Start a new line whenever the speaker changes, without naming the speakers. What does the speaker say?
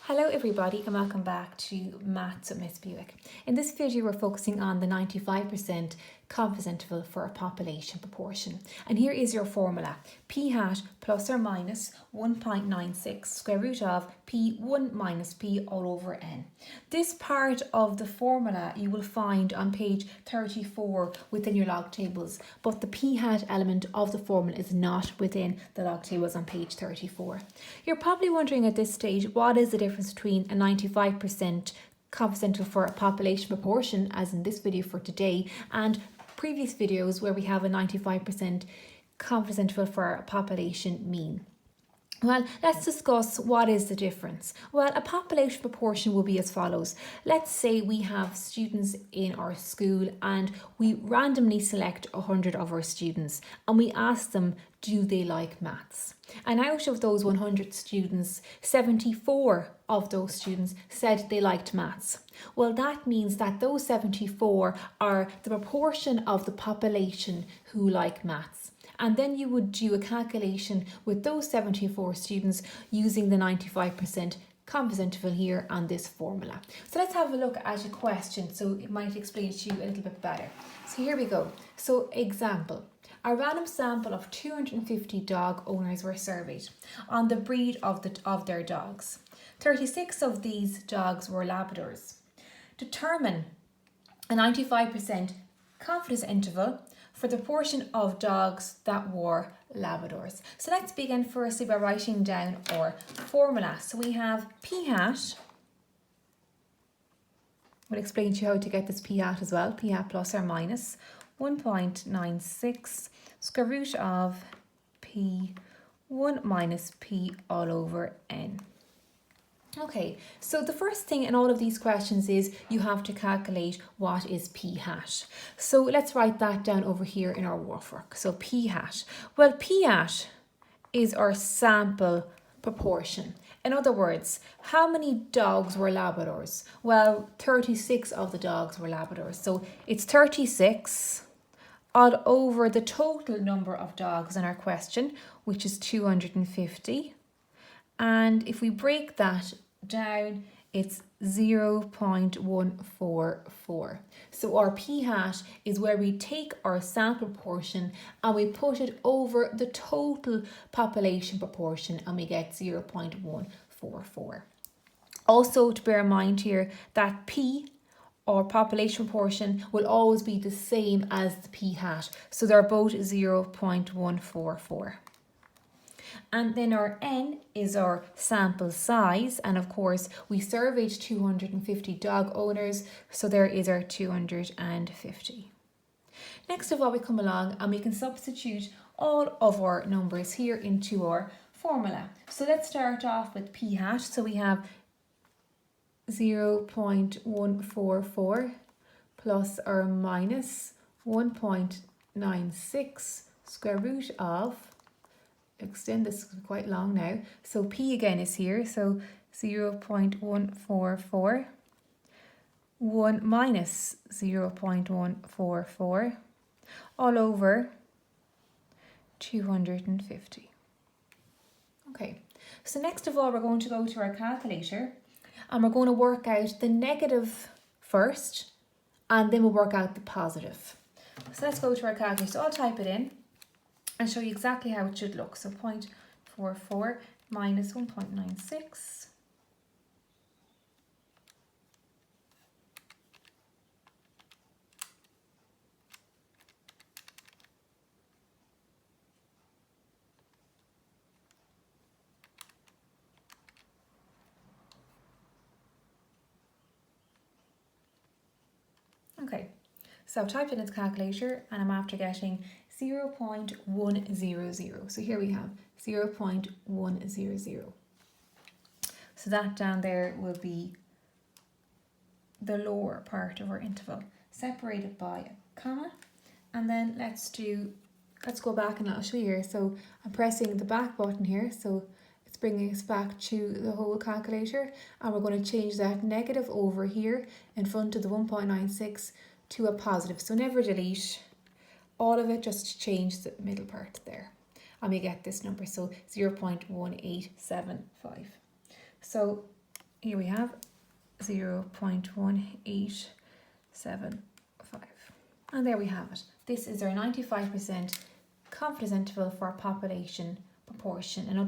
Hello everybody and welcome back to Maths with Miss Buick. In this video we're focusing on the 95% confidence interval for a population proportion. And here is your formula. P hat plus or minus 1.96 square root of P1 minus P all over N. This part of the formula you will find on page 34 within your log tables, but the P hat element of the formula is not within the log tables on page 34. You're probably wondering at this stage, what is the difference between a 95% confidence interval for a population proportion, as in this video for today, and previous videos where we have a 95% confidence interval for a population mean. Well, let's discuss what is the difference. Well, a population proportion will be as follows. Let's say we have students in our school and we randomly select 100 of our students and we ask them, do they like maths? And out of those 100 students, 74 of those students said they liked maths. Well, that means that those 74 are the proportion of the population who like maths. And then you would do a calculation with those 74 students using the 95% confidence interval here on this formula. So let's have a look at a question so it might explain to you a little bit better. So here we go. So example. A random sample of 250 dog owners were surveyed on the breed of their dogs. 36 of these dogs were Labradors. Determine a 95% confidence interval for the portion of dogs that were Labradors. So let's begin firstly by writing down our formula. So we have P hat. We'll explain to you how to get this P hat as well. P hat plus or minus 1.96 square root of P1 minus P all over N. Okay, so the first thing in all of these questions is you have to calculate what is P hat. So let's write that down over here in our workbook. So P hat. Well, P hat is our sample proportion. In other words, how many dogs were Labradors? Well, 36 of the dogs were Labradors. So it's 36 all over the total number of dogs in our question, which is 250. And if we break that down, it's 0.144. So our P hat is where we take our sample proportion and we put it over the total population proportion and we get 0.144. Also to bear in mind here that P or population proportion will always be the same as the P hat. So they're both 0.144. And then our N is our sample size, and of course we surveyed 250 dog owners, so there is our 250. Next of all, we come along and we can substitute all of our numbers here into our formula. So let's start off with P hat. So we have 0.144 plus or minus 1.96 square root of, extend this quite long now, so P again is here, so 0.144, 1 minus 0.144 all over 250. Okay, so next of all we're going to go to our calculator and we're going to work out the negative first and then we'll work out the positive. So let's go to our calculator. So I'll type it in and show you exactly how it should look. So 0.44 minus 1.96. Okay, so I've typed in its calculator and I'm after getting 0.100. So here we have 0.100. So that down there will be the lower part of our interval, separated by a comma. And then let's go back and I'll show you here. So I'm pressing the back button here. So it's bringing us back to the whole calculator. And we're going to change that negative over here in front of the 1.96 to a positive. So never delete all of it, just change the middle part there. And we get this number, so 0.1875. So here we have 0.1875. And there we have it. This is our 95% confidence interval for our population proportion. In other